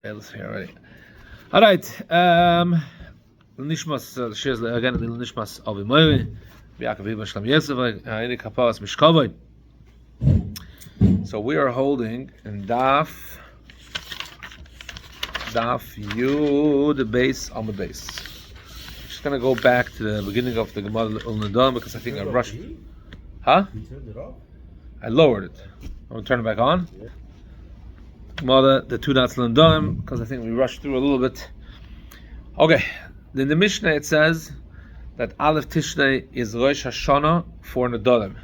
else here already. All right. Nishmas shares again the Nishmas of Imori, Yv.b-yg.b Shlam Yosef, Any Kaparas Mishkavod. So we are holding in Daf the base on the base. Just gonna go back to the beginning of the Gemarrah Ul-Nadam because I think I rushed. Huh? You turned it off? I lowered it. I'm gonna turn it back on. Yeah. Gemarrah, the two dots Ul-Nadam because I think we rushed through a little bit. Okay. In the Mishnah it says that Aleph Tishrei is Rosh Hashana for Nadarim.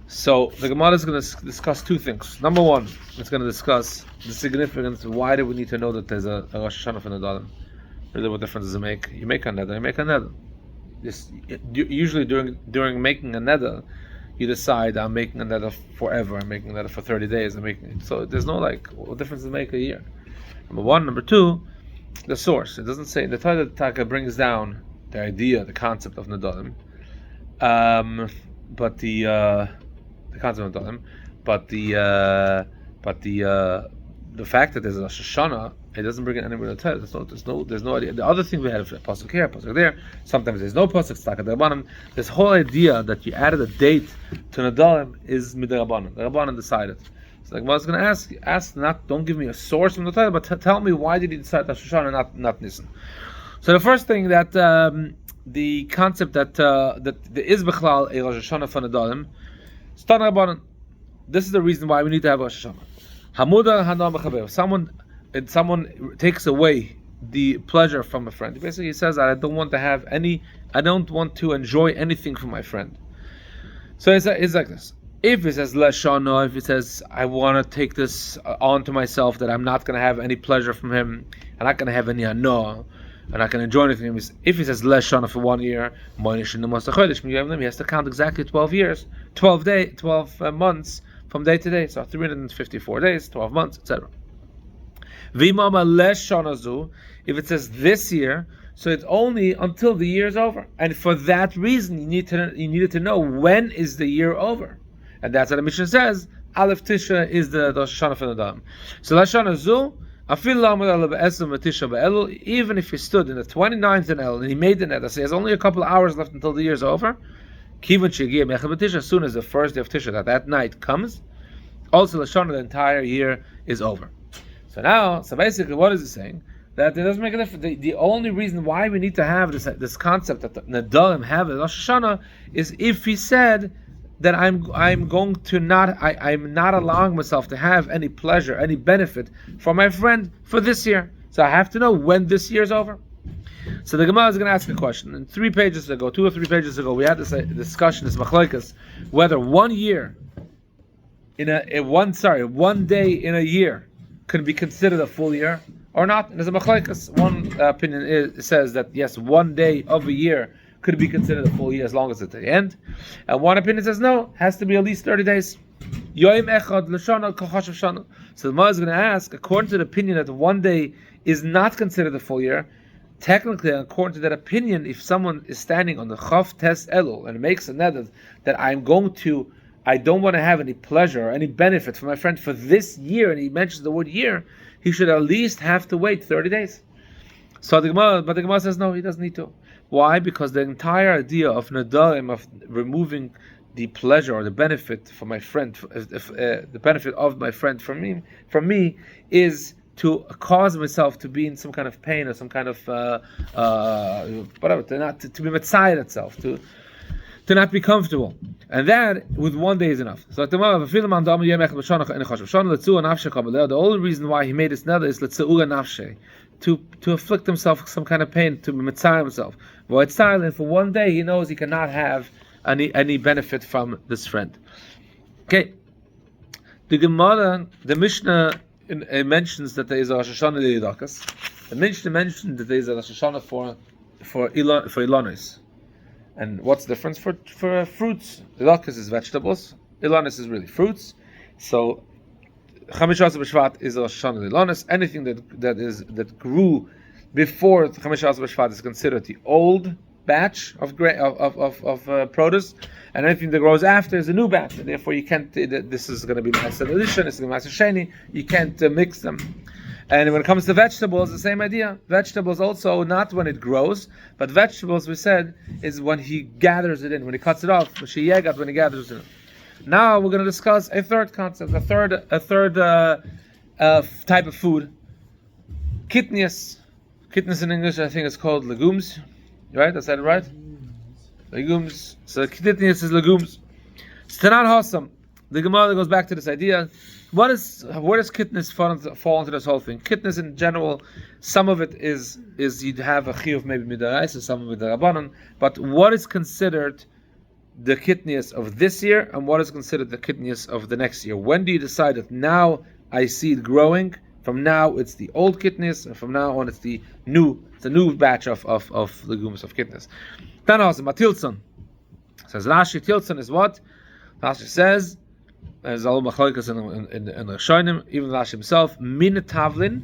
So the Gemarrah is going to discuss two things. Number one, it's going to discuss the significance. Why do we need to know that there's a Rosh Hashana for Nadarim? Really, what difference does it make? You make a neder, you make a neder. Usually during making a neder, you decide I'm making a neder forever. I'm making a neder for 30 days. So there's no what difference does it make a year? Number one. Number two, the source. It doesn't say. The Torah Taka brings down the idea, the concept of Nadarim, but the concept of Nadarim, but the fact that there's a Shoshana, it doesn't bring it anywhere in the Torah. There's no idea. The other thing we had, a pasuk here, a pasuk there. Sometimes there's no pasuk. It's taka d'Rabbanan. This whole idea that you added a date to Nadarim is midrabbanan. The Rabbanan decided. So like, I was going to ask, don't give me a source from the Torah, but tell me why did you decide that Shoshana and not Nisan? So the first thing that the concept that there is bechlal a Rosh Hashana for Nadarim, Stan Rabbanan. This is the reason why we need to have Rosh Hashana. Hamuda hanam b'chaver. Someone takes away the pleasure from a friend. Basically, he says that I don't want to enjoy anything from my friend. So it's like this. If it says leshana, if it says I want to take this on to myself, that I'm not going to have any pleasure from him, I'm not going to have any hana, I'm not going to enjoy anything. If he says leshana for 1 year, he has to count exactly 12 months from day to day. So 354 days, 12 months, etc. If it says this year, so it's only until the year is over, and for that reason you needed to know when is the year over. And that's what the Mishnah says. Aleph Tisha is the Rosh Hashana for Nadarim. So Lashana Zu, even if he stood in the 29th in El and he made the neder, so he has only a couple of hours left until the year is over. As soon as the first day of Tisha, that night comes, also Lashana, the entire year is over. So basically, what is it saying? That it doesn't make a difference. The only reason why we need to have this concept that the Nadarim have a Rosh Hashana is if he said that I'm not allowing myself to have any pleasure, any benefit from my friend for this year. So I have to know when this year is over. So the Gemarrah is going to ask a question. And 2 or 3 pages ago, we had this discussion, this machlokes, whether 1 year one day in a year can be considered a full year or not. And there's a machlokes. One opinion says that yes, 1 day of a year could be considered a full year as long as it's at the end. And one opinion says no, has to be at least 30 days. So the Gemara is going to ask, according to the opinion that 1 day is not considered a full year, technically, according to that opinion, if someone is standing on the Chav Tes Elul and makes a neder that I don't want to have any pleasure or any benefit from my friend for this year, and he mentions the word year, he should at least have to wait 30 days. So the Gemara says no, he doesn't need to. Why? Because the entire idea of nadarim, of removing the pleasure or the benefit for my friend, the benefit of my friend from me, is to cause myself to be in some kind of pain or some kind of whatever, to be mitzayed itself, to not be comfortable, and that with 1 day is enough. So the only reason why he made this neder is to afflict himself some kind of pain, to mitzayed himself. Well, it's silent for 1 day. He knows he cannot have any benefit from this friend. Okay, the Gemarrah, the Mishnah mentions that there is a Rosh Hashana l'Yidakas. The Mishnah mentioned that there is a Rosh Hashana for Ilonis. And what's the difference for fruits? Yidakas is vegetables. Ilonis is really fruits. So Chamishas B'Shvat is a Rosh Hashana l'Ilonis. Anything that grew before Chamishas B'Shvat is considered the old batch of produce, and anything that grows after is a new batch. And therefore, you can't. This is going to be Maaseh Rishon, this is going to be Maaseh Sheni. You can't mix them. And when it comes to vegetables, the same idea. Vegetables also, not when it grows, but vegetables, we said, is when he gathers it in, when he cuts it off, when he gathers it in. Now we're going to discuss a third concept, a third type of food. Kitnius. Kitnius in English, I think it's called legumes. Right? I said it right? Legumes. So kitnius is legumes. Stanan Hasam. The Gemarrah goes back to this idea. Where does kitnius fall into this whole thing? Kitnius in general, some of it is you'd have a chiyuv maybe midaraisa, some of it rabbanon. But what is considered the kitnius of this year, and what is considered the kitnius of the next year? When do you decide that now I see it growing? From now it's the old kitnius, and from now on it's the new batch of legumes of kitnius. Tanazim atilson says Rashi. Tilson is what? Rashi says, as all machlokas in the Rishonim, even Rashi himself, min tavlin.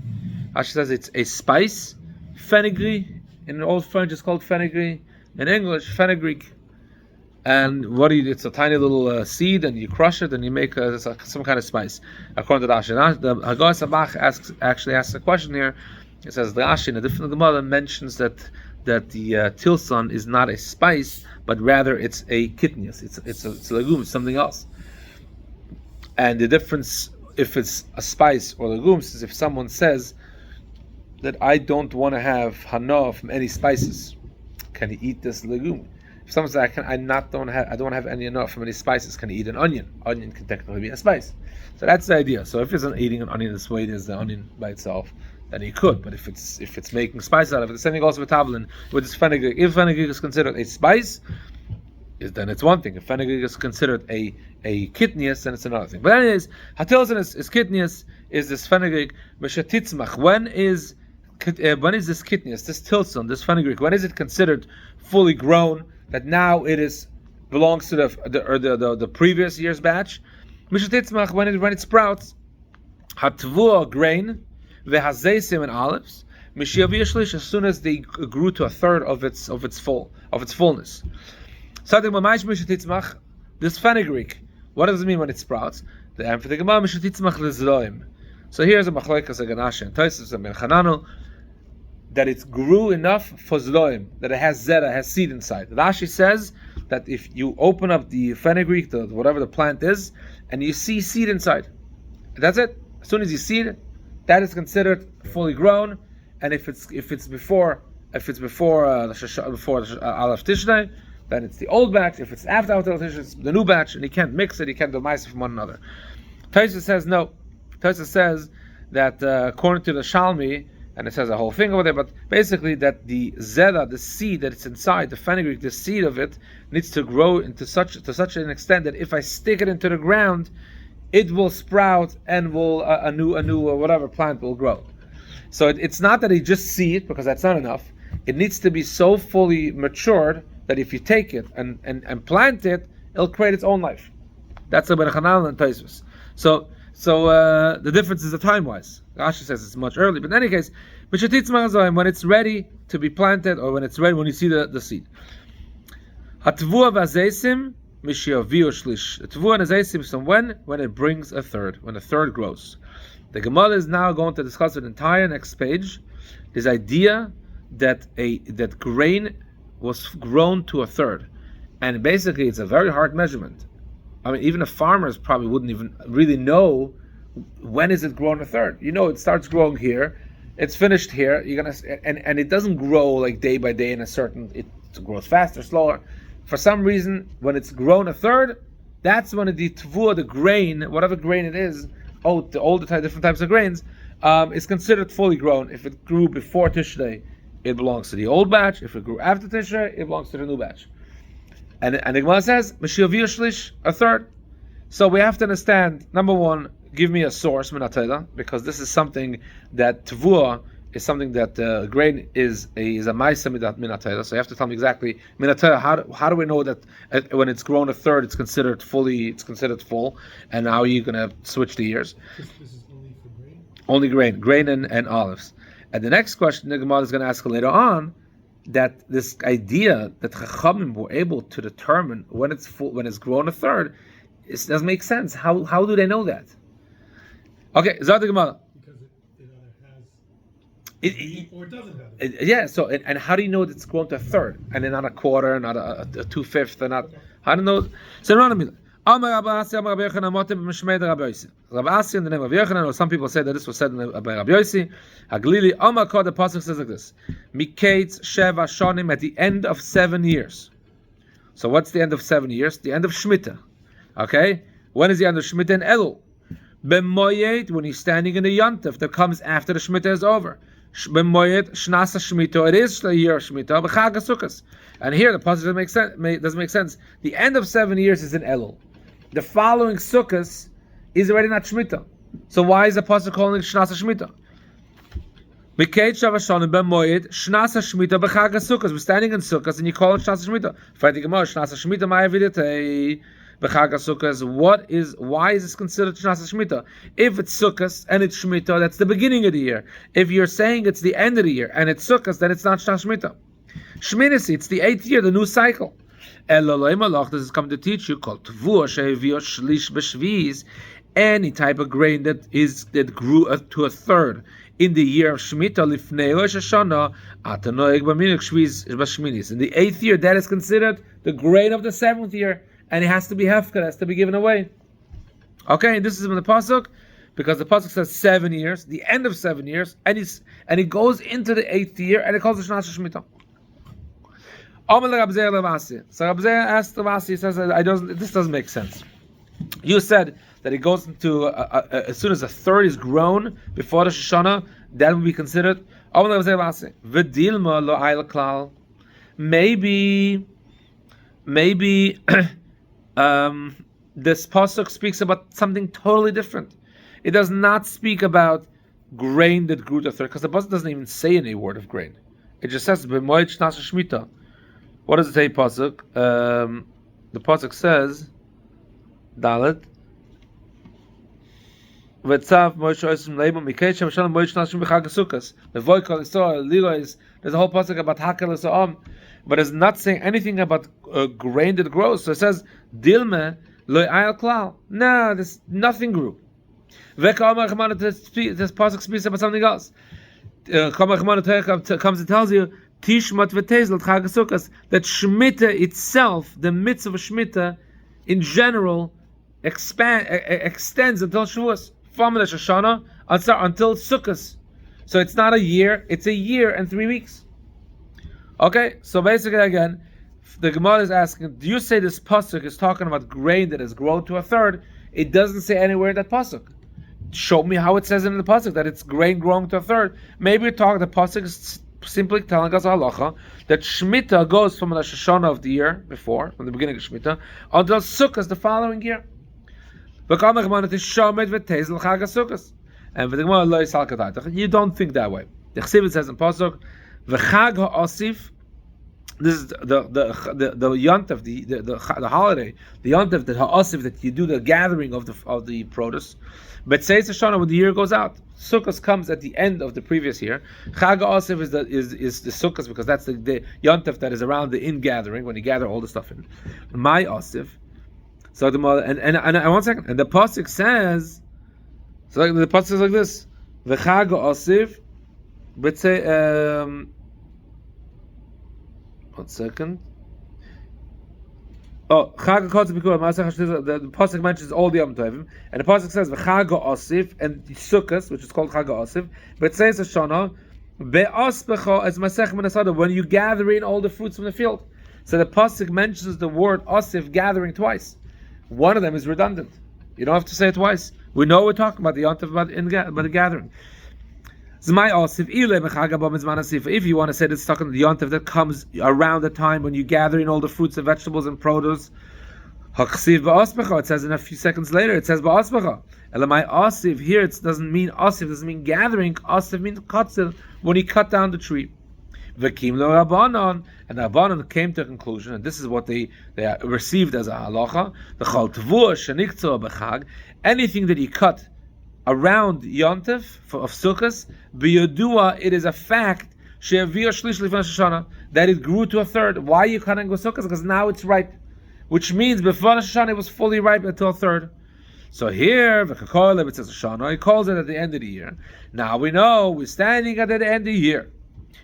Rashi says it's a spice, fenugreek. In old French it's called fenugreek. In English, fenugreek. And it's a tiny little seed, and you crush it, and you make some kind of spice. According to Rashi, the Haggah Sabach actually asks a question here. It says the Rashi in a different Gemara mentions that the tilson is not a spice, but rather it's a kitnius. It's a legume, it's something else. And the difference, if it's a spice or legumes, is if someone says that I don't want to have hana from any spices, can he eat this legume? If someone says I don't have any enough from any spices, can he eat an onion? Onion can technically be a spice. So that's the idea. So if he's eating an onion this way, there's the onion by itself, then he could. But if it's making spice out of it, the same thing also with tavlin, with this fenugreek. If fenugreek is considered a spice, then it's one thing. If fenugreek is considered a kitnius, then it's another thing. But anyways, hatilson is kitnius, is this fenugreek. Meshatitzmach. When is this kitnius, this tilson, this fenugreek, when is it considered fully grown? That now it belongs to the previous year's batch. Meshatitzmach, when it sprouts. Hatvua, grain, vehazeisim, and olives. Mishiavishlish, as soon as they grew to a third of its fullness. This fenugreek, what does it mean when it sprouts? The answer for the Gemarrah, Meshatitzmach lezroim. So here's a machlokas Aganash and Tosfos and Ben Chananel, that it grew enough for zloim, that it has zera, has seed inside. Rashi says that if you open up the fenugreek, whatever the plant is, and you see seed inside, that's it. As soon as you see it, that is considered fully grown. And if it's before Aleph Tishrei, then it's the old batch. If it's after Aleph Tishrei, it's the new batch, and you can't mix it. You can't do ma'aseh from one another. Tosfos says no. Tosfos says that according to the Shalmi, and it says a whole thing over there, but basically that the zera, the seed that it's inside, the fenugreek, the seed of it needs to grow to such an extent that if I stick it into the ground, it will sprout and will a new whatever plant will grow. So it's not that you just see it, because that's not enough. It needs to be so fully matured that if you take it and plant it, it'll create its own life. That's the Ben Chananel and Tosfos. So the difference is the time-wise. Rashi says it's much early, but in any case, when it's ready to be planted, or when you see the seed. Hatvua v'azeisim mishiaviu shlish. Hatvua and azeisim, so when it brings a third, when a third grows. The Gemarrah is now going to discuss the entire next page, this idea that grain was grown to a third, and basically it's a very hard measurement. I mean, even the farmers probably wouldn't even really know when is it grown a third. It starts growing here, it's finished here. And it doesn't grow like day by day it grows faster, slower. For some reason, when it's grown a third, that's when the tvua, the grain, whatever grain it is, all the different types of grains, is considered fully grown. If it grew before Tishrei, it belongs to the old batch. If it grew after Tishrei, it belongs to the new batch. And the Gemarrah says, Mashiach Shlish, a third. So we have to understand, number one, give me a source, minatayla, because this is something that Tvua is something that grain is a ma'aseh minatayla. So you have to tell me exactly, minatayla, how do we know that when it's grown a third, it's considered full, and how are you going to switch the years? This is only for grain? Only grain and olives. And the next question the Gemarrah is going to ask later on, that this idea that Chachamim were able to determine when it's grown a third, it doesn't make sense. How do they know that? Okay, Zad Gemarrah. Because it either or it doesn't have it. Yeah. So and how do you know that it's grown to a third and then not a quarter, not a 2/5, and not? Okay. How do you know? So Amar Rabbi Asi, Amar Rabbi Yochanan, Motem b'Mishmei Rabbi Yosi. Rabbi Asi in the name of Yochanan, or some people say that this was said by Rabbi Yosi. Haglili Amar Kod, the pasuk says like this: Miketz Sheva Shonim, at the end of 7 years. So what's the end of 7 years? The end of Shemitah. Okay, when is the end of Shemitah? In Elul. B'moyed, when he's standing in the Yontif that comes after the Shemitah is over. B'moyed Shnasa Shemitah, it is the year of Shemitah. B'Chag HaSukkos. And here the pasuk doesn't make sense. The end of 7 years is in Elul. The following Sukkot is already not Shemitah. So why is the pasuk calling it Shnasa Shemitah? Miketz Shavashonim b'moyed Shnasa Shemitah b'Chag HaSukkos. We're standing in Sukkot and you call it Shnasa Shemitah. Fighting Gemarrah, Shnasa Shemitah ma'avidetei b'Chag HaSukkos. Why is this considered Shnasa Shemitah? If it's Sukkot and it's Shemitah, that's the beginning of the year. If you're saying it's the end of the year and it's Sukkot, then it's not Shnasa Shemitah. Shminis, it's the 8th year, the new cycle. Elolei Malach, this is coming to teach you, called Tvua Shehevio Shlish B'Shviz, any type of grain that grew to a third in the year of Shemitah, Lifnei Rosh Hashana, Atanoeg B'Minik Shviz B'Shminis. In the 8th year, that is considered the grain of the 7th year, and it has to be hefker, has to be given away. Okay, and this is in the pasuk, because the pasuk says 7 years, the end of 7 years, and it goes into the 8th year, and it calls it Shnas Shemitah. So Rabbi asked Ravasi, he says, this doesn't make sense. You said that it goes into, as soon as a third is grown before the Shoshana, that would be considered. Maybe this pasuk speaks about something totally different. It does not speak about grain that grew to a third, because the pasuk doesn't even say any word of grain. It just says, B'moed Shnas Shemitah. What does it say, pasuk? The pasuk says, Dalet. V'tzav Moshe Osim Leibam Miketz Shavashonim Moed Shnashim B'Chag HaSukkos. The Voikol Yisrael Lilois. There's a whole pasuk about Hakel Yisrael, but it's not saying anything about grain that grows. So it says Dilme Lo Ayal Klal. No, there's nothing grew. V'Ka Amar Chemana. This pasuk speaks about something else. Kamar Chemana comes and tells you Tishmat v'tezel Chag HaSukkos, that Shemitah itself, the mitzvah of Shemitah in general, extends until Shavuos, from the Shoshana until Sukkos. So it's not a year; it's a year and 3 weeks. Okay, so basically again, the Gemarrah is asking: do you say this pasuk is talking about grain that has grown to a third? It doesn't say anywhere in that pasuk. Show me how it says in the pasuk that it's grain growing to a third. Maybe you're talking. The pasuk is simply telling us halacha that Shemitah goes from the Shoshana of the year before, from the beginning of Shemitah, until Sukkot the following year. And for the Gemara, you don't think that way. The Chsivit says in pasuk, "V'chag ha'asif." This is the yontif, the holiday, the yontif, the ha'asif, that you do the gathering of the produce. But say it's Shoshana when the year goes out. Sukkot comes at the end of the previous year. Chag ha'asif is the Sukkot, because that's the yontif that is around the ingathering, when you gather all the stuff in. My asif. So the and 1 second, and the pasuk says, so the pasuk says like this: V'chag ha'asif. But say 1 second. Oh, Chag HaKotzim, the pasuk mentions all the Yom Tovim, and the pasuk says V'Chag HaOsif and Sukkos, which is called Chag HaOsif, but it says Hashanah Be'aspecha as Masech Menasada, when you gather in all the fruits from the field. So the pasuk mentions the word Osif, gathering, twice. One of them is redundant. You don't have to say it twice. We know we're talking about the Yom Tov, about the gathering. If you want to say that it's talking about the Yontif that comes around the time when you gather in all the fruits and vegetables and produce, it says in a few seconds later, it says ba'aspecha. Elamai asif, here it doesn't mean asif, it doesn't mean gathering. Asif means katzil, when he cut down the tree. V'kim lo Rabbanon, and Rabbanon came to a conclusion, and this is what they received as a halacha, the chal tvua sheniktzor b'chag, anything that he cut around Yontif of Sukkot, b'yodua, it is a fact that it grew to a third. Why are you cutting with Sukkot? Because now it's ripe, which means before Shoshana it was fully ripe until a third. So here, Maseches Rosh, he calls it at the end of the year. Now we know we're standing at the end of the year.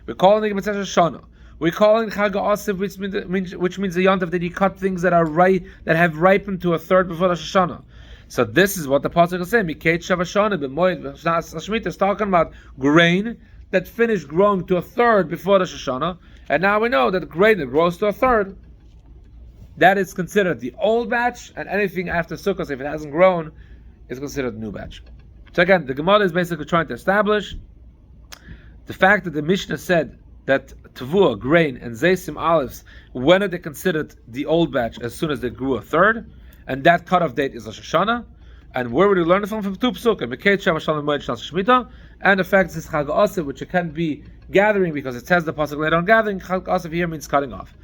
We're calling it Maseches Rosh. We're calling Chag Asif, which means the yontif that you cut things that are that have ripened to a third before Rosh Hashanah. So this is what the pasuk is saying. Miketz Shavashana b'moed Shemitah is talking about grain that finished growing to a third before Rosh Hashanah, and now we know that grain that grows to a third, that is considered the old batch, and anything after Sukkot, if it hasn't grown, is considered a new batch. So again, the Gemarrah is basically trying to establish the fact that the Mishnah said that Tavua, grain, and Zaysim, olives, when are they considered the old batch as soon as they grew a third, and that cutoff date is Rosh Hashanah. And where would you learn it from? From two psukim, and the fact that this Chag Asif, which it can be gathering, because it says the pasuk later on gathering. Chag Asif here means cutting off,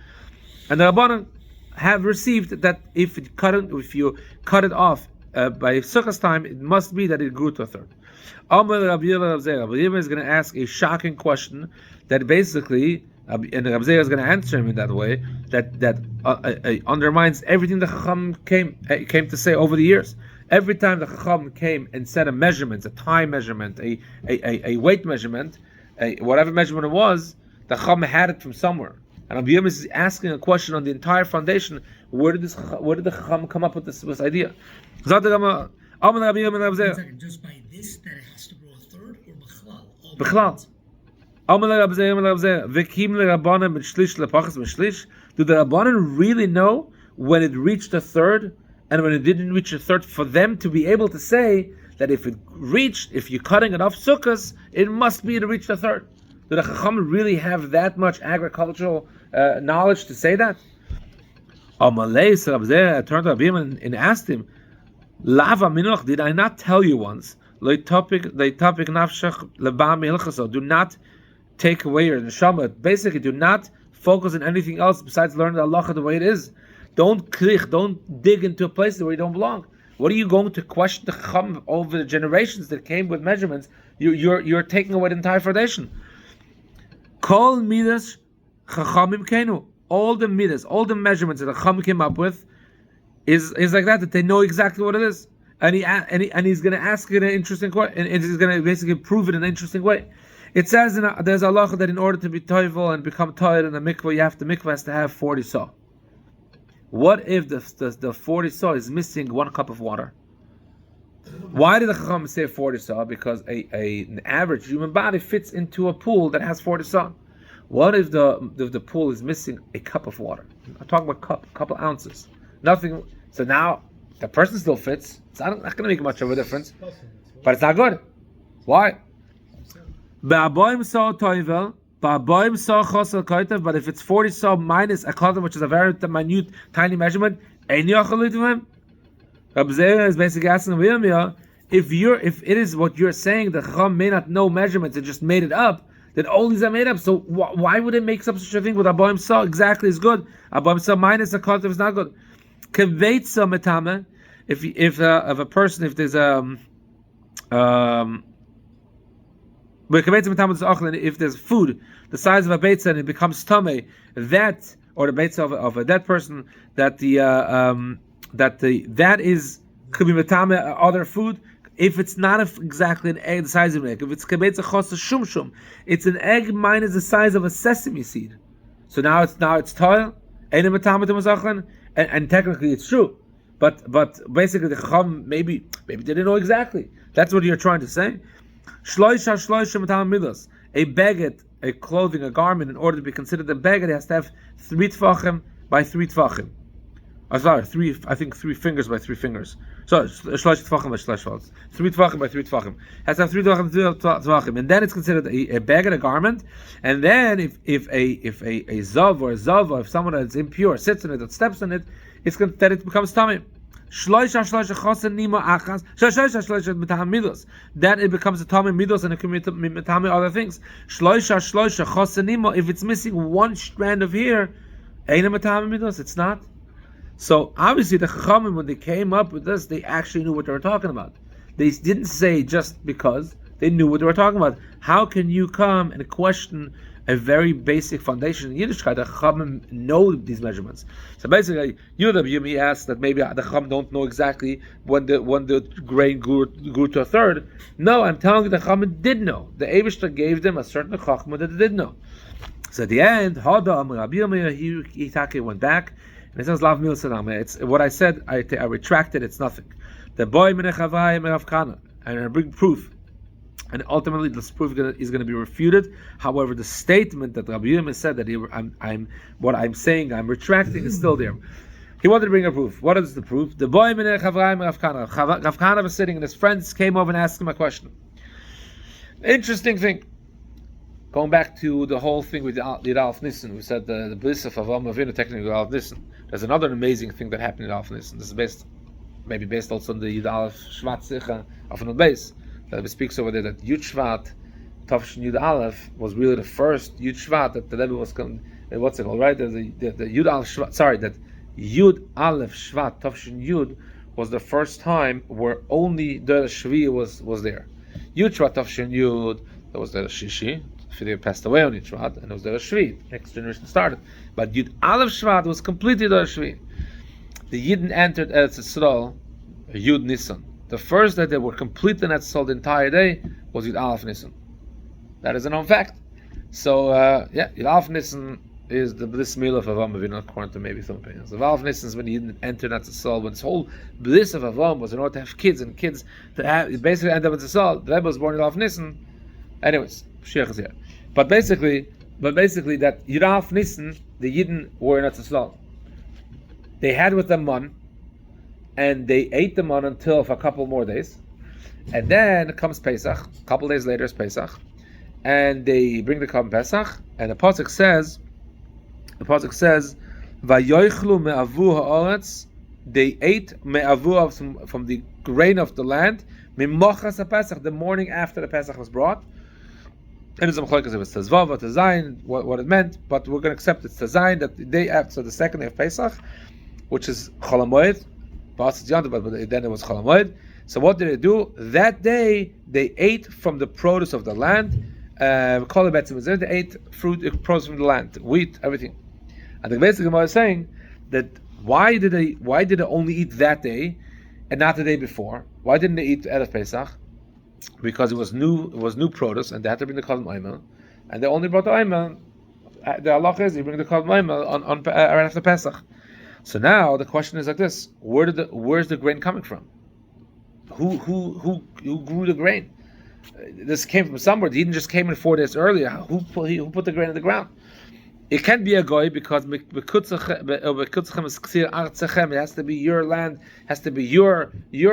and the Rabbanan have received that if you cut it off by Sukkot's time, it must be that it grew to a third. Rabbinic is going to ask a shocking question that basically, and Rabbinic is going to answer him in that way that undermines everything the Chacham came to say over the years. Every time the Chacham came and said a measurement, a time measurement, a weight measurement, whatever measurement it was, the Chacham had it from somewhere. And Rabbinic is asking a question on the entire foundation: where did the Chacham come up with this idea? Just by this, that it has to grow a third, or Bechlal? Do the Rabbanan really know when it reached a third and when it didn't reach a third, for them to be able to say that if you're cutting it off Sukkos, it must be to reach the third? Do the Chacham really have that much agricultural knowledge to say that? I turned to Rabbi and asked him, Lava Minuch, did I not tell you once? Do not take away your neshama. Basically, do not focus on anything else besides learning the halacha the way it is. Don't dig into a place where you don't belong. What are you going to question the Chacham over the generations that came with measurements? You're taking away the entire foundation. Kol midas chachamim kenu. All the midas, all the measurements that the Chacham came up with is like that they know exactly what it is, and he's going to ask it in an interesting way, and he's going to basically prove it in an interesting way. It says there's a halacha that in order to be toivel and become toivel in the mikvah, the mikvah has to have 40 saw. What if the 40 saw is missing 1 cup of water? Why did the Chacham say 40 saw? Because an average human body fits into a pool that has 40 saw. What if the pool is missing a cup of water? I'm talking about a couple ounces. Nothing. So now the person still fits. It's not going to make much of a difference, but it's not good. Why? But if it's 40 saw minus a kotel, which is a very minute, tiny measurement, Rabbi Zera is basically asking if it is what you're saying, the Chacham may not know measurements and just made it up, then all these are made up. So why would it make such a thing with Aboim Saw exactly is good? Aboim Saw minus a kotel is not good. Keveitza metame, if a person, if there's if there's food the size of a beitza and it becomes tamei, that, or the beitza of a dead person, that that is could be metame other food. If it's not exactly an egg the size of an egg, if it's kebeitza chosa shumshum, it's an egg minus the size of a sesame seed. So now it's toil, and technically it's true, but basically the Chacham maybe they didn't know exactly. That's what you're trying to say. Shloisha midos. A baguette, a clothing, a garment, in order to be considered a baguette, it has to have 3 tfachim by 3 tfachim. Sorry, 3 fingers by 3 fingers. So shloish tfachim by shloish tfachim. 3 tfachim by 3 tfachim. Has to have 3 tfachim, and then it's considered a baguette, a garment. And then if a zav or a zava, if someone that's impure sits in it, that steps in it, that it becomes tamim. Then it becomes a tamim midos, and it can be tamim other things. If it's missing 1 strand of hair, it's not. So obviously the Chachamim, when they came up with this, they actually knew what they were talking about. They didn't say just because, they knew what they were talking about. How can you come and question a very basic foundation in Yiddishkeit. The Chachamim know these measurements. So basically, yb asked that maybe the Chachamim don't know exactly when the grain grew to a third. No, I'm telling you, the Chachamim did know. The Eibishter gave them a certain Chachma that they did know. So at the end, Rabbi Yirmiyah, he went back, and it says, Lav Mil Sanam. It's what I said, I retracted, it's nothing. The boy Menechavai Meravkana, and I bring proof. And ultimately, this proof is going to be refuted. However, the statement that Rabbi Yirmiyah said that what I'm saying, I'm retracting, is still there. He wanted to bring a proof. What is the proof? The boy Menechavai Meravkana. Rav Kana was sitting, and his friends came over and asked him a question. Interesting thing. Going back to the whole thing with the Alf Nissen, we said the bliss of Avraham Avinu technically Alf Nissen. There's another amazing thing that happened in Alf Nissen. This is maybe based also on the Yud Aleph Shvat Sicha of an base. That speaks over there that Yud Shvat Tavshin Yud Aleph was really the first Yud Shvat that the Rebbe was what's it called, right? The Yud Aleph Shvat, sorry, that Yud Aleph Shvat Tavshin Yud was the first time where only the Shvi was there. Yud Shvat Tavshin Yud, there was the Shishi. They passed away on Yud Shvat, and it was the Shvi. Next generation started. But Yud Aleph Shvat was completely the Shvi. The Yidden entered Eretz Yisrael, Yud Nisan. The first that they were complete in Eretz Yisrael the entire day was Yud Aleph Nisan. That is a known fact. So, Yud Aleph Nisan is the bliss meal of Avraham Avinu, according to maybe some opinions. The Yud Aleph Nisan is when the Yidden entered Eretz Yisrael, when this whole bliss of Avraham was in order to have kids, and kids to have, basically end up in Eretz Yisrael. The Rebbe was born in Yud Aleph Nisan. Anyways, Mashiach is here. But basically that Yud Aleph Nisan, the Yidden were in Eretz Yisrael. They had with them man, and they ate the man until for a couple more days, and then comes Pesach. A couple days later is Pesach, and they bring the Korban Pesach, and the pasuk says, "Vayochlu me'avu ha'aretz." They ate me'avu from the grain of the land, mimochas Pesach, the morning after the Pesach was brought. And it's a machlokes if it's Tezvav or Tezayin, what it meant, but we're going to accept it's Tezayin, that the day after, so the second day of Pesach, which is Chol HaMoed, but then it was Chol HaMoed. So what did they do? That day, they ate from the produce of the land. They ate fruit, produce from the land, wheat, everything. And the basic Gemarrah is saying that why did they only eat that day and not the day before? Why didn't they eat Erev Pesach? Because it was new produce, and they had to bring the Korban Oimel, and they only brought the Oimel. The halacha is you bring the Korban Oimel on right after Pesach. So now the question is like this: where's the grain coming from? Who grew the grain? This came from somewhere. The Eden just came in 4 days earlier. Who put the grain in the ground? It can't be a goy because it has to be your land, has to be your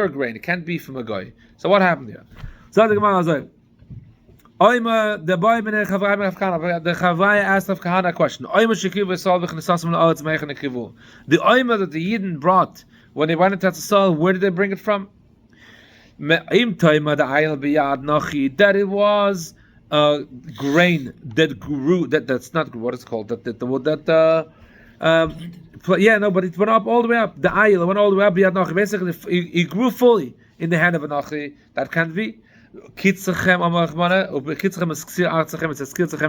grain. It can't be from a goy. So what happened here? So the Gemarrah says, the Chavaya asked of Kahana a question. The oima that the Yidden brought when they went into Tzasal, where did they bring it from? That it was grain that grew. That's not what it's called. But it went up all the way up. The ayil went all the way up. Basically, it grew fully in the hand of a nachi. That can't be. It says it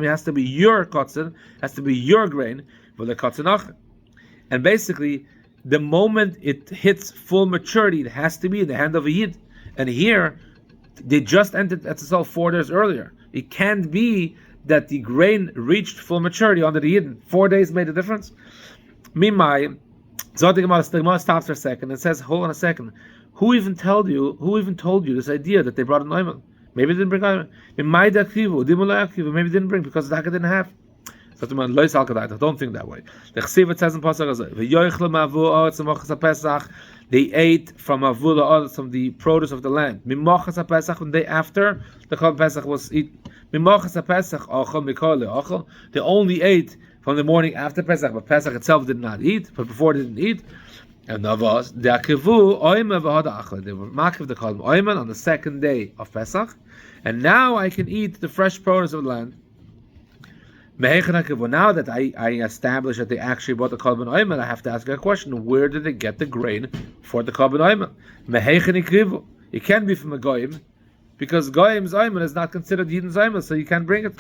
has to be your kotzen, has to be your grain, and basically, the moment it hits full maturity, it has to be in the hand of a yid. And here, they just entered Etzisol 4 days earlier. It can't be that the grain reached full maturity under the yidden. 4 days made a difference. Mimai, so the Gemarrah stops for a second and says, "Hold on a second. Who even told you this idea that they brought an oimel? Maybe they didn't bring oimel. Maybe they didn't bring because the Daka didn't have." So I don't think that way. The Chesiv says in Pasuk, they ate from avula, from the produce of the land. Mimochas Pesach, the day after the Korban Pesach was eaten. Mimochas Pesach, they only ate from the morning after Pesach, but Pesach itself did not eat, but before they didn't eat. And Navas, they were makiv the Korban Oimen on the second day of Pesach, and now I can eat the fresh produce of the land. Now that I established that they actually bought the Korban Oimel, I have to ask a question: where did they get the grain for the Korban Oimel? It can't be from a goyim. because Goyim Zayman is not considered Yidin Zayman, so you can't bring it.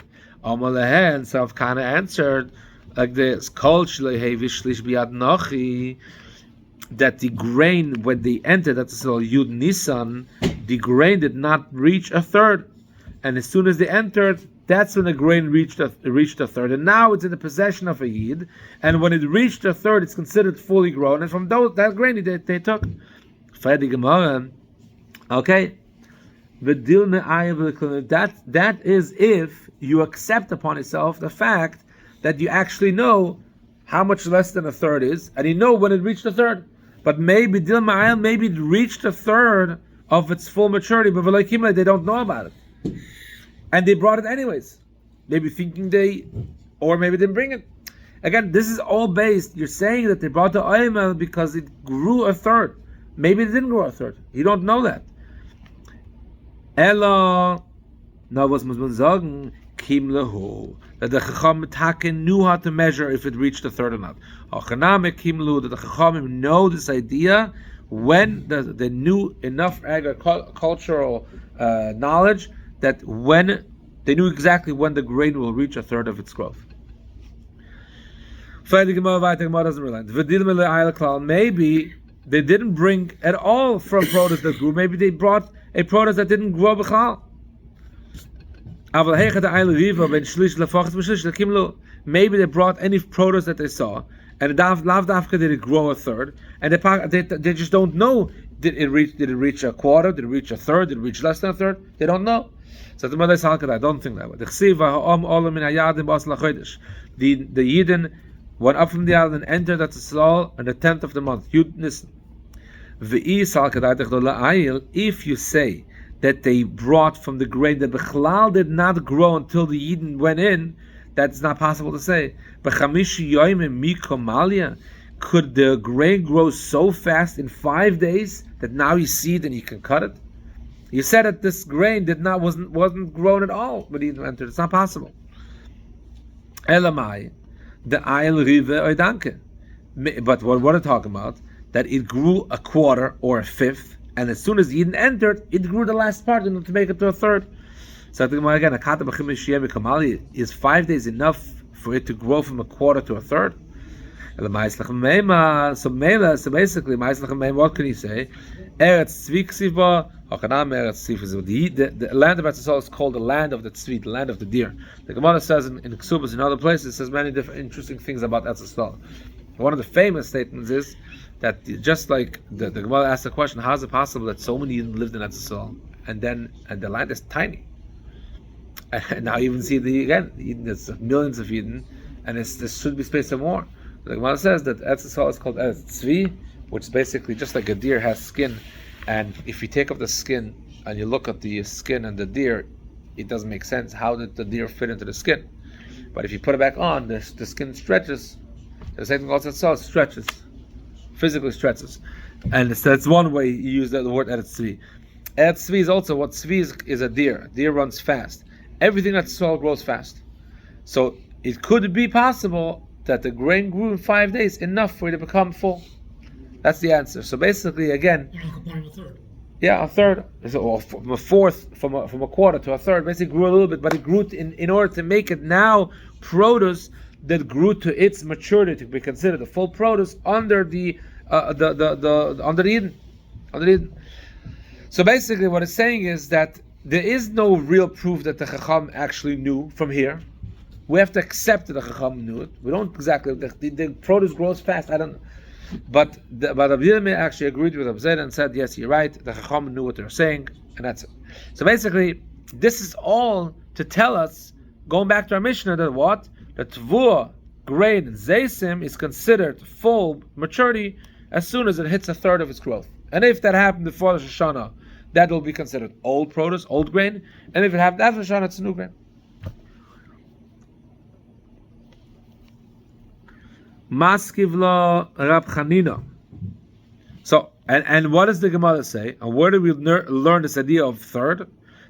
Amalehen, so I've kind of answered like this: Kol Shleihe Vishlish Biad Nochi, that the grain when they entered, that's all Yud Nisan, the grain did not reach a third, and as soon as they entered, that's when the grain reached a third, and now it's in the possession of a Yid, and when it reached a third, it's considered fully grown, and from that grain they took. Gemarrah, okay, that is if you accept upon yourself the fact that you actually know how much less than a third is, and you know when it reached a third. But maybe maybe it reached a third of its full maturity, but they don't know about it, and they brought it anyways, maybe thinking or maybe didn't bring it. Again, this is all based. You're saying that they brought the oimel because it grew a third. Maybe it didn't grow a third. You don't know that. Ella, now was muss man sagen, kim lehu, that the Chacham Taken knew how to measure if it reached a third or not. Achaname kim lehu, that the Chachamim know this idea when they knew enough agricultural knowledge that when they knew exactly when the grain will reach a third of its growth. Maybe they didn't bring at all from produce that grew. Maybe they brought a produce that didn't grow b'chlal. Maybe they brought any produce that they saw, and did it grow a third, and they just don't know. Did it reach a quarter? Did it reach a third? Did it reach less than a third? They don't know. So the mother says, I don't think that way. The Yidden went up from the island and entered at the Sol on the 10th of the month. If you say that they brought from the grain that Bechlal did not grow until the Yidden went in, that's not possible to say. Could the grain grow so fast in 5 days that now you see it and you can cut it? You said that this grain wasn't grown at all when Yidden entered. It's not possible. Elamai, the Ayel Rive Oidanke. But what we're talking about, that it grew a quarter or a fifth, and as soon as Yidden entered, it grew the last part to make it to a third. So again, is 5 days enough for it to grow from a quarter to a third? So basically, what can you say? The land of Eretz is called the land of the tzvi, the land of the deer. The Gemarrah says in Ksubas and other places, it says many different interesting things about Eretz. One of the famous statements is that just like the Gemarrah asked the question, how is it possible that so many Yidden lived in Eretz and the land is tiny? And now you even see there's millions of Yidden, and there should be space for more. The Gemarrah says that Eretz is called Eretz Tzvi, which is basically just like a deer has skin, and if you take off the skin and you look at the skin and the deer, it doesn't make sense. How did the deer fit into the skin? But if you put it back on, the skin stretches. The same thing also stretches, physically stretches, and that's one way you use the word Eretz Tzvi. Eretz Tzvi is also what Tzvi is a deer. A deer runs fast. Everything that's soil grows fast. So it could be possible that the grain grew in 5 days, enough for it to become full. That's the answer. So basically, again, a third. So from a fourth, from a quarter to a third, basically grew a little bit, but it grew in order to make it now produce that grew to its maturity to be considered a full produce under the Eden. So basically, what it's saying is that there is no real proof that the Chacham actually knew from here. We have to accept that the Chacham knew it. We don't exactly. The produce grows fast. I don't know. But Rabbinic actually agreed with Abzed and said, yes, you're right. The Chacham knew what they're saying, and that's it. So basically, this is all to tell us, going back to our Mishnah, that what? That Tvua, grain, and Zaysim is considered full maturity as soon as it hits a third of its growth. And if that happened before the Shoshana, that will be considered old produce, old grain. And if it happened after Shoshana, it's a new grain. Maskivla Rab Chanina. So, and what does the Gemarrah say? And where do we learn this idea of third?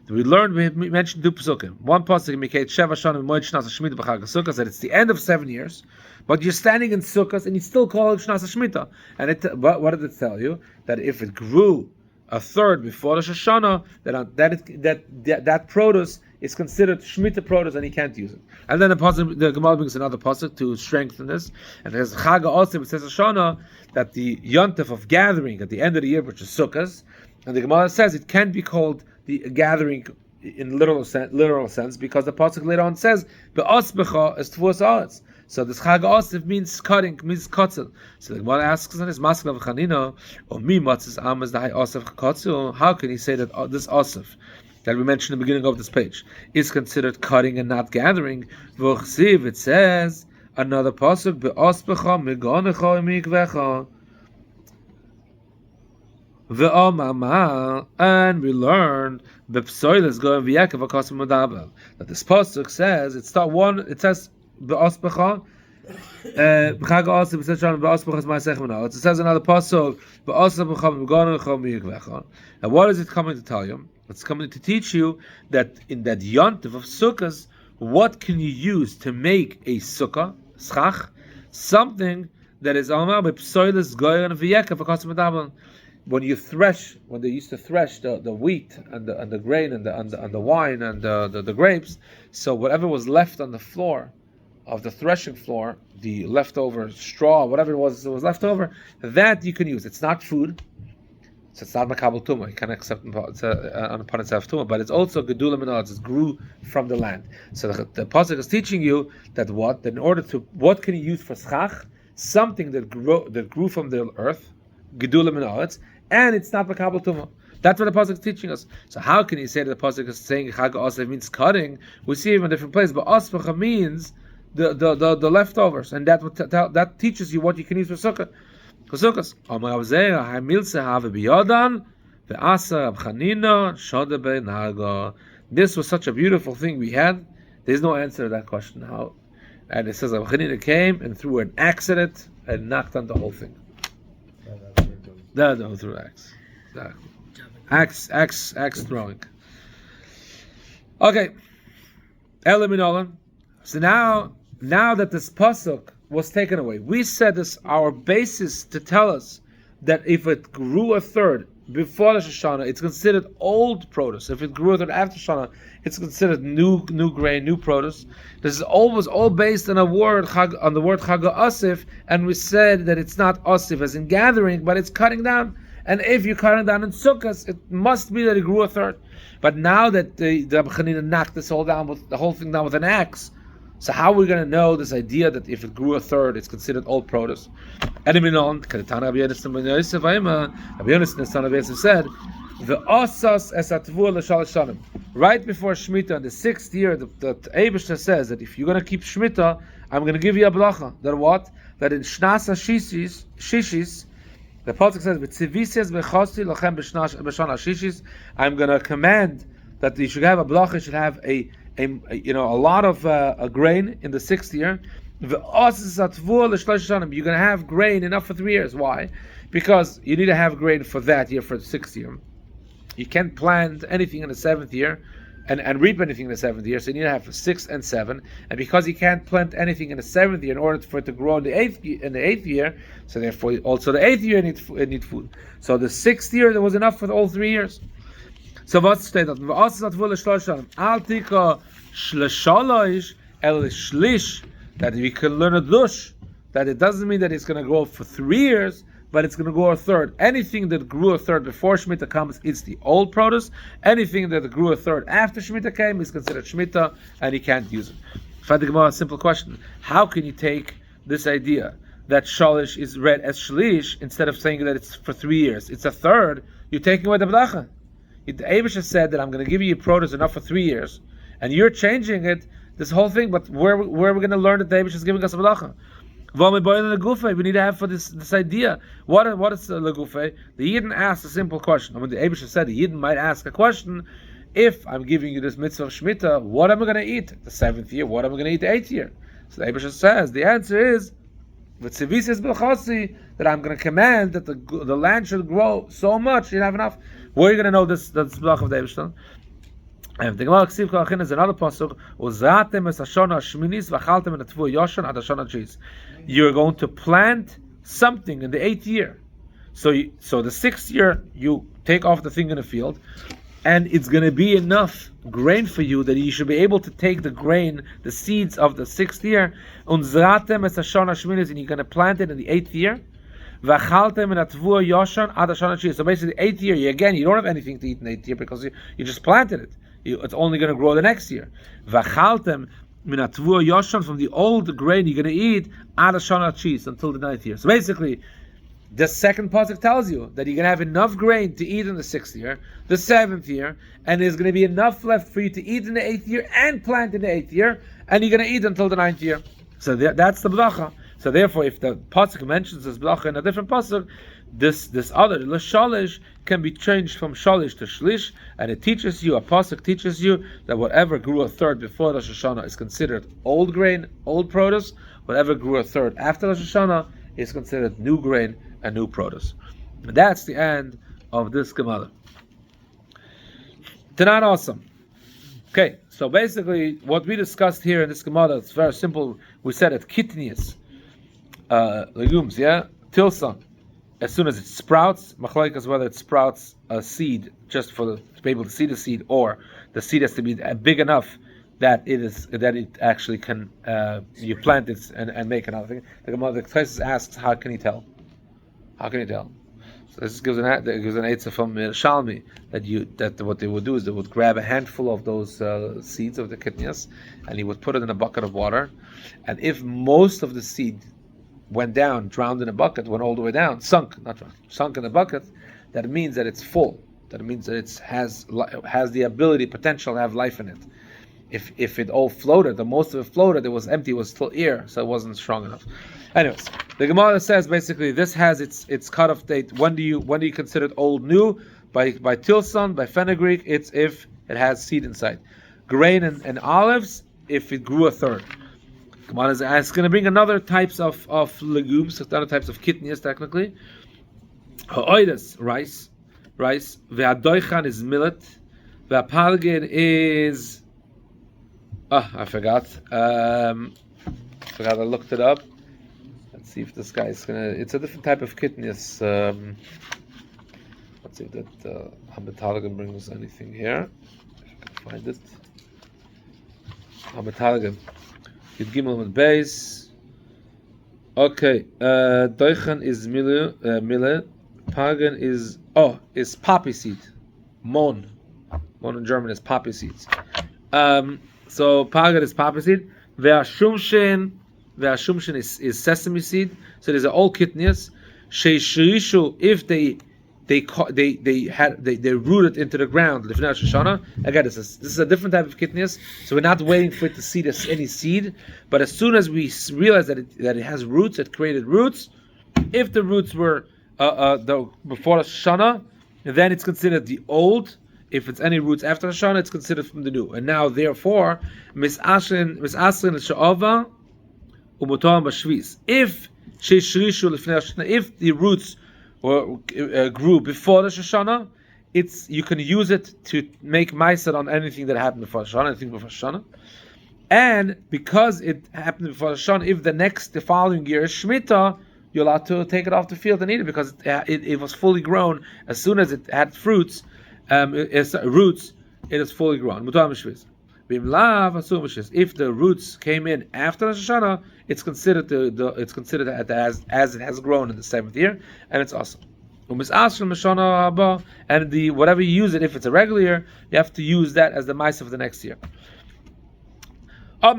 We mentioned two pasukim. One pasuk in Miketz Sheva Shana Moed Shnas Shemitah B'Chag HaSukkah said it's the end of 7 years, but you're standing in Sukkot and you still call it Shnas Shemitah. And what did it tell you? That if it grew a third before the Shoshana, that produce is considered Shemitah produce and he can't use it. And then the Gemarrah brings another pasuk to strengthen this. And there's Chag HaOsim, it says Shoshana, that the Yontif of gathering at the end of the year, which is Sukkot, and the Gemarrah says it can't be called the gathering in literal sense, because the pasuk later on says be'osbecha is tvuas haaretz. So this Chag HaOsim means cutting, means kotzel. So the Gemara asks on this Masechta V'chanina, or mi matzis amas the osef kotzel. How can he say that this osef that we mentioned in the beginning of this page is considered cutting and not gathering? V'chsiv, it says another pasuk be'osbecha migonecha mikvecha. And we learn that this pasuk says it says be'osbecha. It says another pasuk. And what is it coming to tell you? It's coming to teach you that in that yontif of sukkahs, what can you use to make a sukkah, schach, something that is alma b'psoilis goyer and v'yekav. When they used to thresh the wheat and the grain and the wine and the grapes, so whatever was left on the floor of the threshing floor, the leftover straw, whatever it was left over, that you can use. It's not food, so it's not makabel tumah. You can't accept upon itself tumah, but it's also gedulah minot. It grew from the land. So the pasuk is teaching you that what can you use for schach? Something that grew from the earth, gedulah minot, and it's not makabel tumah. That's what the pasuk is teaching us. So how can you say that the pasuk is saying Chag HaOsim means cutting? We see it in a different place, but osbecha means the leftovers, and that teaches you what you can use for sukkah. For sukkahs. This was such a beautiful thing we had. There's no answer to that question. How? And it says Rabbi Chanina came and threw an axe at it and knocked on the whole thing. No, through axe. Axe throwing. Okay. Eliminolan. So now that this pasuk was taken away, we said this our basis to tell us that if it grew a third before the Shoshana, it's considered old produce. If it grew a third after Shoshana, it's considered new grain, new produce. This is always all based on the word Chag HaOsim, and we said that it's not osif as in gathering, but it's cutting down. And if you're cutting down in sukkahs, it must be that it grew a third. But now that the Rabbi Chanina knocked the whole thing down with an axe, so how are we going to know this idea that if it grew a third, it's considered old produce? Rabbi Yonasan said, right before Shemitah, in the 6th year, the Eibishter says that if you're going to keep Shemitah, I'm going to give you a blacha. That what? That in Shnasa Shishis, the pasuk says, I'm going to command that you should have a blacha, you should have a lot of grain in the 6th year. You're going to have grain enough for 3 years. Why? Because you need to have grain for that year, for the 6th year. You can't plant anything in the 7th year and reap anything in the 7th year, so you need to have for 6 and 7. And because you can't plant anything in the 7th year in order for it to grow in the 8th year, so therefore also the 8th year need food. So the 6th year there was enough for all 3 years. So what's stated? That we can learn a dush, that it doesn't mean that it's going to grow for 3 years, but it's going to grow a third. Anything that grew a third before Shemitah comes, it's the old produce. Anything that grew a third after Shemitah came is considered Shemitah, and you can't use it. Find the Gemara, a simple question. How can you take this idea that Shalish is read as Shlish instead of saying that it's for 3 years? It's a third. You're taking away the B'lacha. The Eibishter said that I'm going to give you produce enough for 3 years, and you're changing it, this whole thing, but where are we going to learn that the Eibishter is giving us a B'lacha? We need to have for this idea. What is the Legufe? The Yidden asked a simple question. I mean, the Eibishter said the Yidden might ask a question, if I'm giving you this mitzvah of Shemitah, what am I going to eat the 7th year? What am I going to eat the 8th year? So the Eibishter says, the answer is, that I'm going to command that the land should grow so much, you have enough. Where are you going to know this blach of the Eibishter? And the Gemarrah Ksiv Kalachin is another pasuk. You're going to plant something in the 8th year. So the 6th year you take off the thing in the field, and it's going to be enough grain for you that you should be able to take the grain, the seeds of the 6th year, and you're going to plant it in the 8th year. So basically, the 8th year, you don't have anything to eat in the 8th year because you just planted it. It's only going to grow the next year. From the old grain you're going to eat until the 9th year. So basically, the second pasuk tells you that you're going to have enough grain to eat in the 6th year, the 7th year, and there's going to be enough left for you to eat in the 8th year and plant in the 8th year, and you're going to eat until the 9th year. So that's the bracha. So therefore, if the pasuk mentions this bracha in a different pasuk, this other l'shalish can be changed from shalish to shlish, and it teaches you, a pasuk teaches you that whatever grew a third before Rosh Hashana is considered old grain, old produce. Whatever grew a third after Rosh Hashana is considered new grain and new produce. And that's the end of this Gemarrah. Tanan awesome. Okay, so basically what we discussed here in this Gemarrah, it's very simple. We said that kitnius, legumes, tilson, as soon as it sprouts, machlokes whether it sprouts a seed just to be able to see the seed, or the seed has to be big enough that it actually can you plant it and make another thing. The Gemara asks, how can you tell? How can you tell? So this gives an answer from Shalmi that what they would do is they would grab a handful of those seeds of the kitnias and he would put it in a bucket of water, and if most of the seed went down, drowned in a bucket, went all the way down, sunk in the bucket, that means that it's full. That means that it has the ability, potential to have life in it. If it all floated, the most of it floated, it was empty, it was still air, so it wasn't strong enough. Anyways, the Gemarrah says basically this has its cutoff date. When do you consider it old new? By tilson, by fenugreek, it's if it has seed inside. Grain and olives, if it grew a third. Gemarrah is going to bring another types of legumes, other types of kitnias technically. Ha'oides, rice. Ve'adoichan is millet. Ve'apalgin is I forgot. I looked it up. Let's see if this guy is gonna. It's a different type of kitnias. Let's see if that Hametalagan brings anything here. If I can find it. Hametalagan. Yud with base. Okay. Doichan is millet. Pagan is poppy seed. Mon in German is poppy seeds. So pagan is poppy seed. Ve'ashumshin is sesame seed. So there's an old kitnias. Sheishishu, if they rooted into the ground. Lifnei Rosh Hashana. Again, this is a different type of kitnias. So we're not waiting for it to seed any seed. But as soon as we realize that it has roots, it created roots. If the roots were before Rosh Hashana, then it's considered the old. If it's any roots after Rosh Hashana, it's considered from the new. And now, therefore, misasrin she'ova u'motam b'shvis. If sheishrishu lifnei Rosh Hashana, if the roots grew before the Rosh Hashana, you can use it to make ma'aser on anything that happened before Rosh Hashana, anything before Rosh Hashana. And because it happened before Rosh Hashana, if the following year is Shemitah, you're allowed to take it off the field and eat it because it was fully grown. As soon as it had roots, it is fully grown. If the roots came in after Rosh Hashana, it's considered as it has grown in the 7th year, and it's awesome. And whatever you use it, if it's a regular year, you have to use that as the mice of the next year. So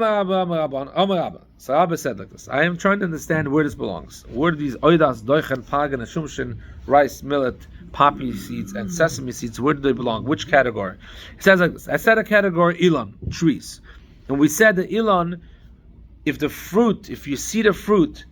Rabbi said like this: I am trying to understand where this belongs. Where do these oidas, doichen, pagan, shumshin, rice, millet, poppy seeds, and sesame seeds, where do they belong? Which category? It says like this: I said a category Elon, trees. And we said that Elon, if you see the fruit,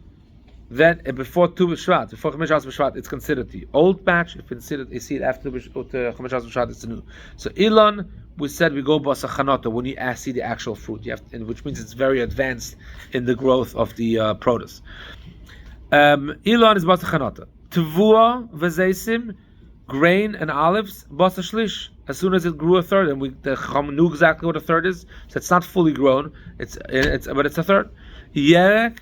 then before Tu B'Shvat, before Chomesh B'Shvat, it's considered the old batch. If you see it after Chomesh B'Shvat, it's the new. So Elon, we said we go basachanota when you see the actual fruit, which means it's very advanced in the growth of the produce. Elon is basachanota. Tevua v'zeisim, grain and olives, basashlish. As soon as it grew a third, and the Chacham knew exactly what a third is, so it's not fully grown. But it's a third. Yerek,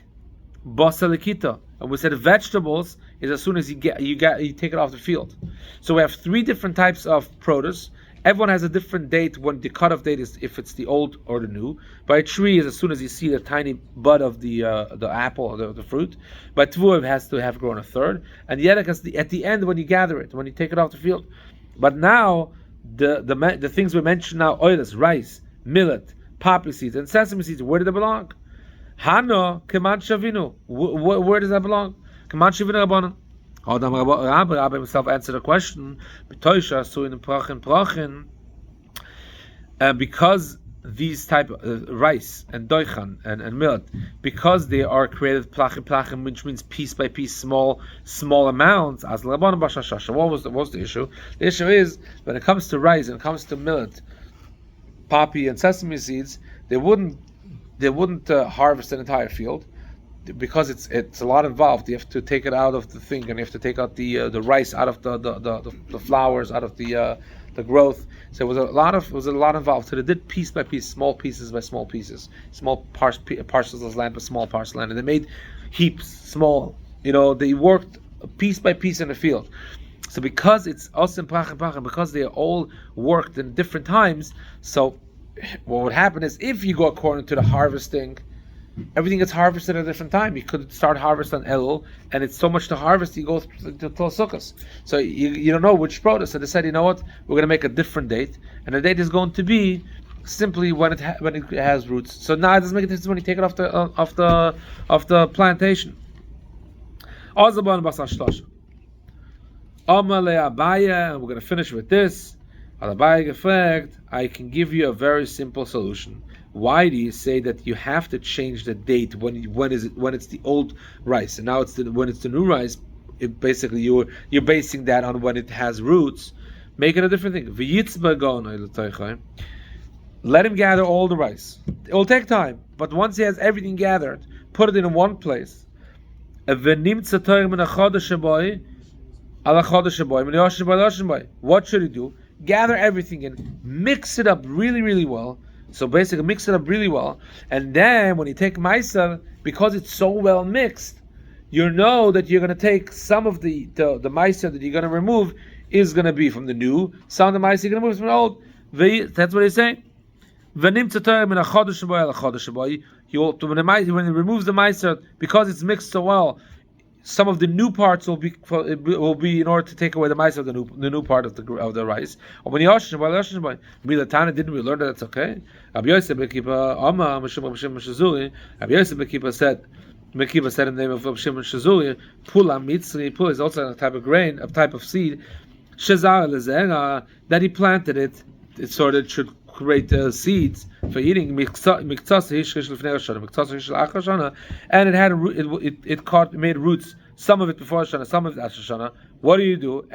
basalikita, and we said vegetables. is as soon as you take it off the field. So we have 3 different types of produce. Everyone has a different date when the cutoff date is, if it's the old or the new. By a tree is as soon as you see the tiny bud of the apple or the fruit. By tvuah, it has to have grown a third. And yedek is at the end when you gather it, when you take it off the field. But now the things we mentioned now, oilers, rice, millet, poppy seeds, and sesame seeds, where do they belong? Hano keman shavinu. Where does that belong? Keman shavinu rabbanon. Rabbi himself answered the question. Because these type of rice and doichan and millet, because they are created plachim, which means piece by piece, small amounts. As what was the issue? The issue is when it comes to rice and it comes to millet, poppy and sesame seeds, they wouldn't harvest an entire field, because it's a lot involved. You have to take it out of the thing, and you have to take out the rice out of the flowers, out of the growth. So it was a lot involved. So they did piece by piece, small pieces by small pieces, small parcels of land by small parcels of land, and they made heaps small. They worked piece by piece in the field. So because it's osim prachim, because they all worked in different times, so what would happen is, if you go according to the harvesting, everything gets harvested at a different time. You could start harvest on Elul, and it's so much to harvest, you go to Sukkot. So you don't know which produce. So they said, you know what, we're going to make a different date, and the date is going to be simply when it has roots. So now it doesn't make a difference when you take it off the plantation. And we're going to finish with this. I can give you a very simple solution. Why do you say that you have to change the date when it's the old rice, and now when it's the new rice? Basically you're basing that on when it has roots. Make it a different thing. Let him gather all the rice. It will take time, but once he has everything gathered, put it in one place. What should he do? Gather everything in, mix it up really, really well. So basically mix it up really well, and then when you take meiser, because it's so well mixed, you know that you're going to take some of the meiser that you're going to remove is going to be from the new, some of the meiser you're going to remove from the old. That's what he's saying. When he removes the meiser, because it's mixed so well, some of the new parts will be in order to take away the mice of the new part of the rice. Or when Milatana, didn't we learn that it's okay? Rabbi said in the name of Rabbi Shimon Shazuli, Pula Mitzri, Pula is also a type of grain, a type of seed, Shazar Lezera, that he planted it so that it should create seeds for eating, and it made roots, some of it before Hashanah, some of it after Hashanah. What do? You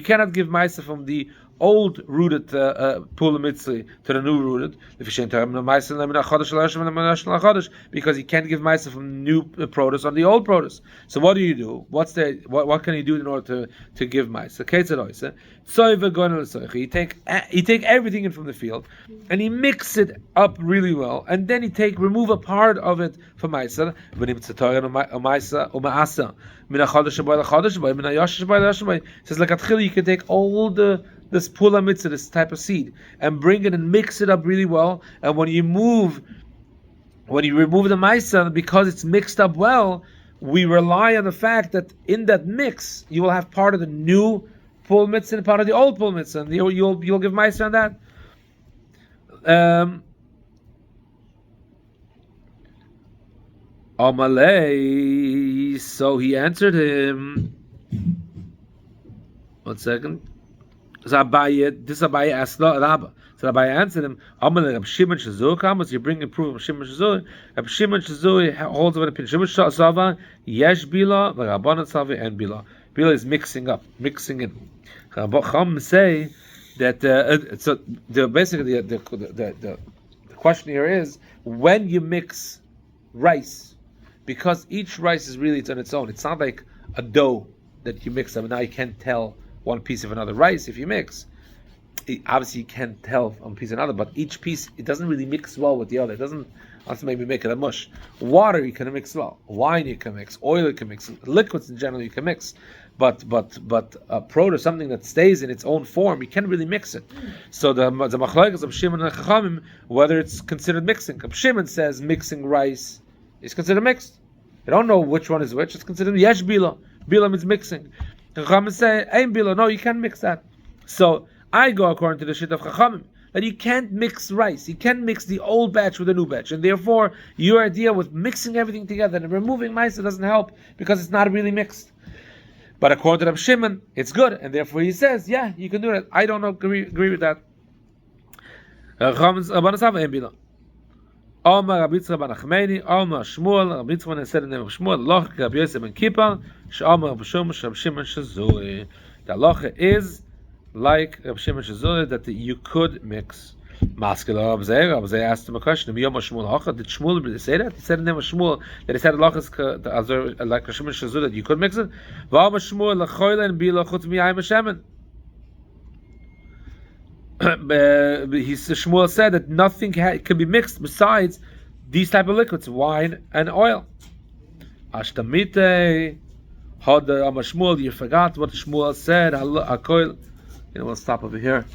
cannot give Maisa from the old rooted Pula Mitzri to the new rooted, because you can't give Maisa from new produce on the old produce. So what do you do? What can you do in order to give Maisa? You take everything in from the field, and you mix it up really well, and then you remove a part of it for Maisa. Says like at you can take all this pula mitzvah, this type of seed, and bring it and mix it up really well. And when you remove the maisa, because it's mixed up well, we rely on the fact that in that mix you will have part of the new pula mitzvah and part of the old pula mitzvah, and you'll give maisa on that. Amalei. So he answered him. 1 second. So Abaye asked Rabba. So Abaye answered him, Amalei Rab Shimon Shazur comes, you bring a proof of Shimon Shazur. Rab Shimon Shazur holds of an opinion. Shimon Shazur, Yesh Bila, Rabbanan Salvi, and Bila. Bila is mixing in. Chacham say that so basically the question here is, when you mix rice, because each rice is really on its own. It's not like a dough that you mix up, and now you can't tell one piece of another rice if you mix. obviously you can't tell from piece to another, but each piece, it doesn't really mix well with the other. It doesn't, that's maybe make it a mush. Water you can mix well, wine you can mix, oil you can mix, liquids in general you can mix, but produce, something that stays in its own form, you can't really mix it. So the machlokes of Shimon and Chachamim, whether it's considered mixing. Shimon says mixing rice is considered mixed. You don't know which one is which. It's considered yesh bila. Bila means mixing. Chachamim say ein bila. No, you can't mix that. So I go according to the shit of Chachamim that you can't mix rice. You can't mix the old batch with the new batch, and therefore your idea with mixing everything together and removing mice doesn't help because it's not really mixed. But according to Reb Shimon, it's good, and therefore he says, yeah, you can do that. I don't agree with that. Omar Rabbi Yitzchak ben Achmeni, Omar Shmuel, Rabbi Yitzchak said in the name of Shmuel, Loch Rabbi Yosef ben Kippur, She'omar Rabbi Shimon Shazuri. The halacha is like Rabbi Shimon Shazuri that you could mix. Maskela Rabbi Zeh asked him a question. Did Shmuel really say that? He said in the name of Shmuel that he said halacha is like Rabbi Shimon Shazuri that you could mix it. V'Omar Shmuel lechoylen bila chutz miyayim hashemen. Shmuel said that nothing can be mixed besides these type of liquids, wine and oil. Ashtamite, had Shmuel, you forgot what Shmuel said. We'll stop over here.